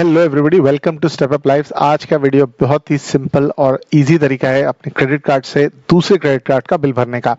Hello everybody, welcome to step up life. आज का video बहुत ही सिंपल और इजी तरीका है अपने क्रेडिट कार्ड से दूसरे क्रेडिट कार्ड का बिल भरने का।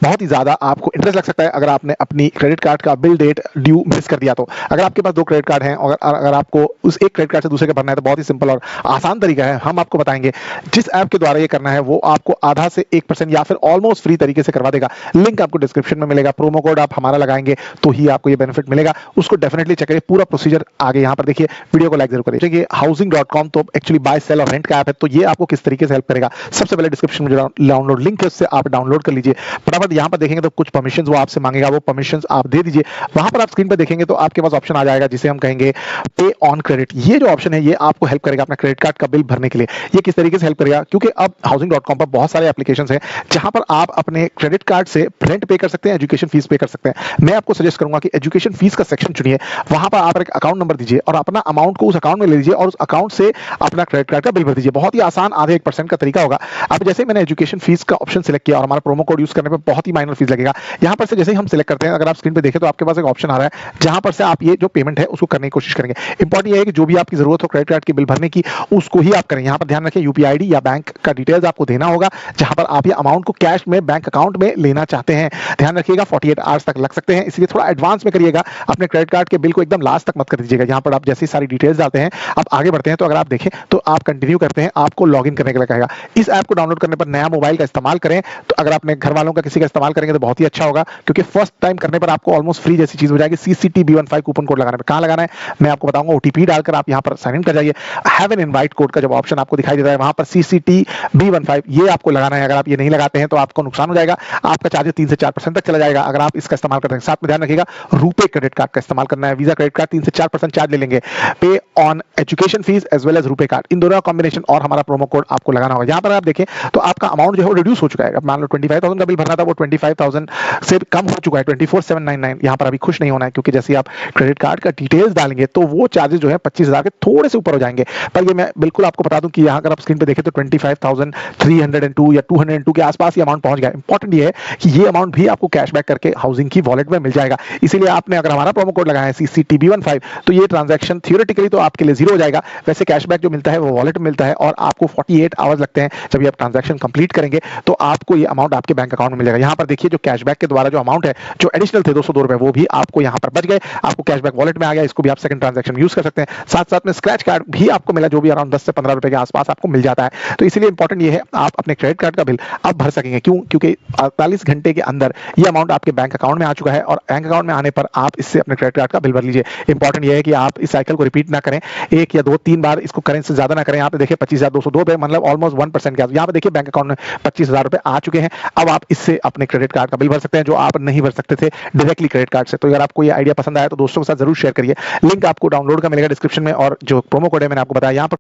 बहुत ही ज़्यादा आपको इंटरेस्ट लग सकता है अगर आपने अपनी क्रेडिट कार्ड का बिल डेट ड्यू मिस कर दिया तो। अगर आपके पास दो क्रेडिट कार्ड हैं और अगर आपको उस एक क्रेडिट कार्ड से दूसरे का भरना है तो बहुत ही सिंपल और आसान तरीका है। हम आपको बताएंगे जिस ऐप के द्वारा ये करना है वो आपको आधा से 1% या फिर ऑलमोस्ट फ्री तरीके से करवा देगा। लिंक आपको डिस्क्रिप्शन में मिलेगा। प्रोमो कोड आप हमारा लगाएंगे तो ही आपको ये बेनिफिट मिलेगा। उसको डेफिनेटली चेक करिए। पूरा प्रोसीजर आगे यहाँ पर देखिए। वीडियो को लाइक जरूर करिए। देखिए हाउसिंग.com तो एक्चुअली बाय सेल और रेंट का ऐप है, तो ये आपको किस तरीके से हेल्प करेगा सबसे पहले डिस्क्रिप्शन में जो डाउनलोड लिंक है उससे आप डाउनलोड कर लीजिए। फटाफट यहाँ पर देखेंगे तो कुछ परमिशंस वो आपसे मांगेगा, वो परमिशंस आप दे दीजिए। वहां पर आप स्क्रीन पर देखेंगे तो आपके पास ऑप्शन आ जाएगा जिसे हम कहेंगे पे ऑन क्रेडिट। ये जो ऑप्शन है ये आपको हेल्प करेगा अपना क्रेडिट कार्ड का बिल भरने के लिए। ये किस तरीके से हेल्प करेगा, क्योंकि अब हाउसिंग.com पर बहुत सारे एप्लीकेशंस हैं जहां पर आप अपने क्रेडिट कार्ड से रेंट पे कर सकते हैं, एजुकेशन फीस पे कर सकते हैं। मैं आपको सजेस्ट करूंगा कि एजुकेशन फीस का सेक्शन चुनिए, वहां पर आप एक अकाउंट नंबर दीजिए और अपना अमाउंट को उस अकाउंट में ले लीजिए और उस अकाउंट से अपना क्रेडिट कार्ड का बिल भर दीजिए। बहुत ही आसान, आधे 1% का तरीका होगा। अब जैसे मैंने एजुकेशन फीस का ऑप्शन सिलेक्ट किया और हमारा प्रोमो कोड यूज करने पे बहुत ही माइनर फीस लगेगा। यहां पर से जैसे ही हम सिलेक्ट करते हैं, अगर आप स्क्रीन पे देखें तो आपके पास एक ऑप्शन आ रहा है जहां पर से आप ये जो पेमेंट है उसको करने की कोशिश करेंगे। इंपॉर्टेंट ये है कि जो भी आपकी जरूरत हो क्रेडिट कार्ड के बिल भरने की उसको ही आप करें। यहां पर ध्यान रखें यूपीआई आईडी या बैंक का डिटेल्स आपको देना होगा जहां पर आप ये अमाउंट को कैश में बैंक अकाउंट में लेना चाहते हैं। ध्यान रखिएगा 48 आवर्स तक लग सकते हैं, इसलिए थोड़ा एडवांस में करिएगा। अपने क्रेडिट कार्ड के बिल को एकदम लास्ट तक मत कर दीजिएगा। यहां पर आप जैसी सारी डिटेल्स डालते हैं आप आगे बढ़ते हैं तो अगर आप देखें तो आप कंटिन्यू करते हैं, आपको लॉगिन करने के लिए कहेगा। इस ऐप को डाउनलोड करने पर नया मोबाइल का इस्तेमाल करें, तो अगर अपने घर वालों का किसी का इस्तेमाल करेंगे तो बहुत ही अच्छा होगा, क्योंकि फर्स्ट टाइम करने पर आपको ऑलमोस्ट फ्री जैसी चीज हो जाएगी। CCTB15 कूपन कोड लगाने पर कहां लगाना है मैं आपको बताऊंगा। ओटीपी डालकर आप यहां पर साइन इन कर जाइए। हैव एन इनवाइट कोड का जब ऑप्शन आपको दिखाई देता है वहां पर CCTB15 ये आपको लगाना है। अगर आप ये नहीं लगाते हैं तो आपको नुकसान हो जाएगा, आपका चार्ज 3 से 4% तक चला जाएगा अगर आप इसका इस्तेमाल करते हैं। साथ में ध्यान रखिएगा रुपे क्रेडिट कार्ड का इस्तेमाल करना है। वीजा क्रेडिट कार्ड 3 से 4% चार्ज ले लेंगे। Pay on education fees as well as RuPay card, इन दोनों का कॉम्बिनेशन और हमारा प्रोमो कोड आपको लगाना होगा। यहां पर आप देखें तो आपका अमाउंट जो है वो रिड्यूस हो चुका है। मान लो 25,000 का बिल भरना था, वो 25,000 से कम हो चुका है, 24,799। यहां पर अभी खुश नहीं होना है, क्योंकि जैसे आप क्रेडिट कार्ड का डिटेल्स डालेंगे तो वो चार्जेस जो है 25,000 के थोड़े से ऊपर हो जाएंगे। पर ये मैं बिल्कुल आपको बता दूं कि यहां अगर आप स्क्रीन पे देखें तो 25,302 या 202 के आसपास ये अमाउंट पहुंच गया। इंपॉर्टेंट ये है कि ये अमाउंट भी आपको कैशबैक करके हाउसिंग की वॉलेट में मिल जाएगा। इसीलिए आपने अगर हमारा प्रोमो कोड लगाया है CCTB15 तो ये ट्रांजैक्शन थियोरेटिकली तो आपके लिए जीरो हो जाएगा। वैसे कैशबैक जो मिलता है वो वॉलेट में मिलता है और आपको 48 आवर्स लगते हैं। जब ये आप ट्रांजैक्शन कंप्लीट करेंगे तो आपको ये अमाउंट आपके बैंक अकाउंट में मिल जाएगा। यहां पर देखिए जो कैशबैक के द्वारा जो अमाउंट है जो एडिशनल थे 202 रुपए, वो भी आपको यहां पर बच गए। आपको कैशबैक वॉलेट में आ गया, इसको भी आप सेकंड ट्रांजैक्शन में यूज कर सकते हैं। साथ साथ में स्क्रैच कार्ड भी आपको मिला जो भी अराउंड 10 से 15 रुपए के आसपास आपको मिल जाता है। तो इसीलिए इंपॉर्टेंट ये है आप अपने क्रेडिट कार्ड का बिल अब भर सकेंगे। क्यों? क्योंकि 48 घंटे के अंदर ये अमाउंट आपके बैंक अकाउंट में आ चुका है और बैंक अकाउंट में आने पर आप इससे अपने क्रेडिट कार्ड का बिल भर लीजिए। इंपॉर्टेंट ये है कि आप इस साइकिल को रिपीट ना करें, एक या 2-3 बार इसको करें, इससे ज्यादा ना करें। यहाँ पे देखिए 25,202 रुपए, मतलब ऑलमोस्ट 1% के। यहाँ पे देखिए बैंक अकाउंट में 25,000 रुपए आ चुके हैं। अब आप इससे अपने क्रेडिट कार्ड का बिल भर सकते हैं जो आप नहीं भर सकते थे डायरेक्टली क्रेडिट कार्ड से। तो अगर आपको ये आइडिया पसंद आया तो दोस्तों के साथ जरूर शेयर करिए। लिंक आपको डाउनलोड का मिलेगा डिस्क्रिप्शन में और जो प्रोमो कोड है मैंने आपको बताया यहाँ पर